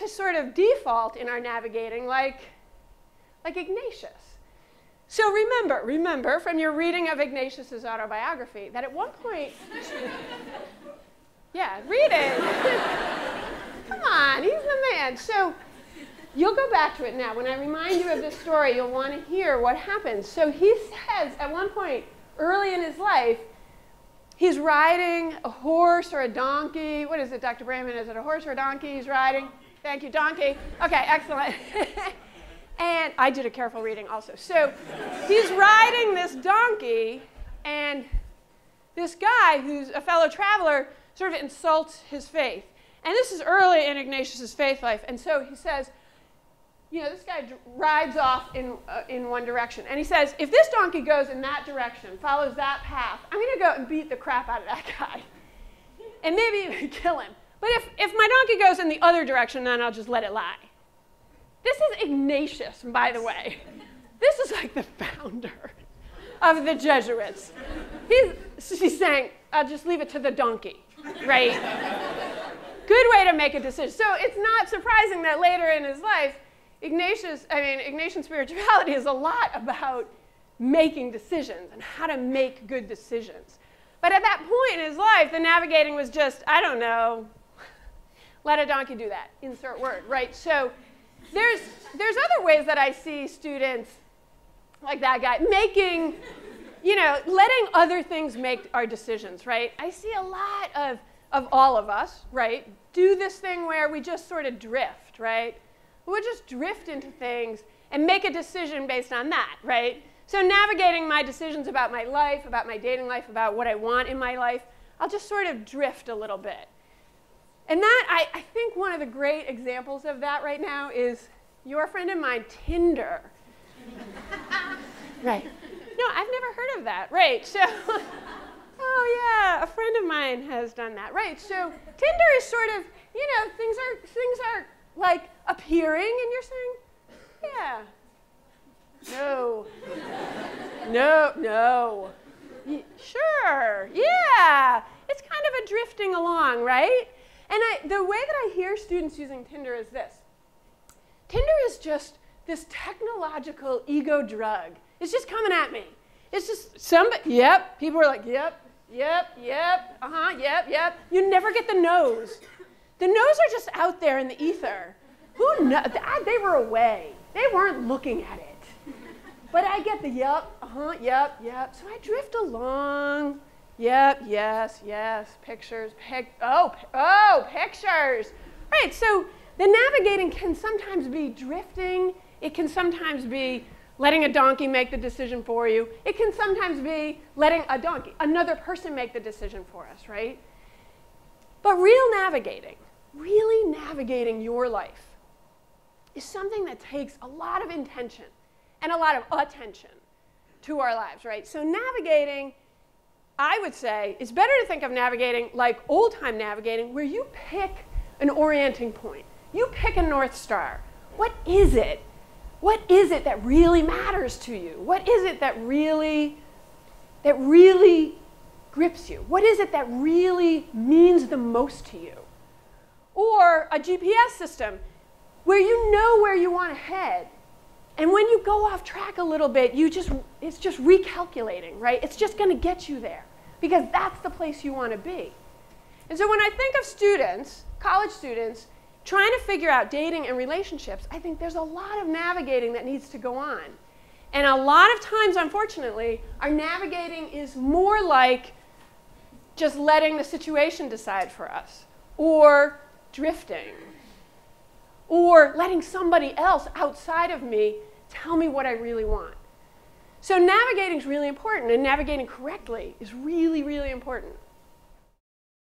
just sort of default in our navigating like Ignatius. So remember from your reading of Ignatius's autobiography that at one point, yeah, read it. Come on, he's the man. So you'll go back to it now. When I remind you of this story, you'll want to hear what happens. So he says at one point early in his life, he's riding a horse or a donkey. What is it, Dr. Brayman? Is it a horse or a donkey he's riding? Thank you, donkey. Okay, excellent. And I did a careful reading also. So he's riding this donkey, and this guy who's a fellow traveler sort of insults his faith. And this is early in Ignatius's faith life. And so he says, you know, this guy rides off in one direction. And he says, if this donkey goes in that direction, follows that path, I'm going to go and beat the crap out of that guy. And maybe even kill him. But if my donkey goes in the other direction, then I'll just let it lie. This is Ignatius, by the way. This is like the founder of the Jesuits. He's saying, I'll just leave it to the donkey, right? Good way to make a decision. So it's not surprising that later in his life, Ignatian spirituality is a lot about making decisions and how to make good decisions. But at that point in his life, the navigating was just, I don't know, let a donkey do that, insert word, right? So there's other ways that I see students like that guy making, you know, letting other things make our decisions, right? I see a lot of all of us, right, do this thing where we just sort of drift, right? We'll just drift into things and make a decision based on that, right? So navigating my decisions about my life, about my dating life, about what I want in my life, I'll just sort of drift a little bit. And that, I think one of the great examples of that right now is your friend of mine, Tinder. Right. No, I've never heard of that. Right. So, oh yeah, a friend of mine has done that. Right. So Tinder is sort of, you know, things are like appearing, and you're saying, yeah, no, sure, yeah. It's kind of a drifting along, right? And the way that I hear students using Tinder is this. Tinder is just this technological ego drug. It's just coming at me. It's just somebody, yep. People are like, yep, uh-huh, yep. You never get the no's. The no's are just out there in the ether. Who knows? They were away. They weren't looking at it. But I get the yep, uh-huh, yep. So I drift along. Yep, yes, pictures, pictures. Right, so the navigating can sometimes be drifting. It can sometimes be letting a donkey make the decision for you. It can sometimes be letting another person make the decision for us, right? But really navigating your life is something that takes a lot of intention and a lot of attention to our lives, right? So navigating, I would say, it's better to think of navigating like old-time navigating, where you pick an orienting point. You pick a North Star. What is it? What is it that really matters to you? What is it that really grips you? What is it that really means the most to you? Or a GPS system where you know where you want to head. And when you go off track a little bit, it's just recalculating, right? It's just going to get you there because that's the place you want to be. And so when I think of students, college students, trying to figure out dating and relationships, I think there's a lot of navigating that needs to go on. And a lot of times, unfortunately, our navigating is more like just letting the situation decide for us, or drifting, or letting somebody else outside of me tell me what I really want. So navigating is really important, and navigating correctly is really, really important.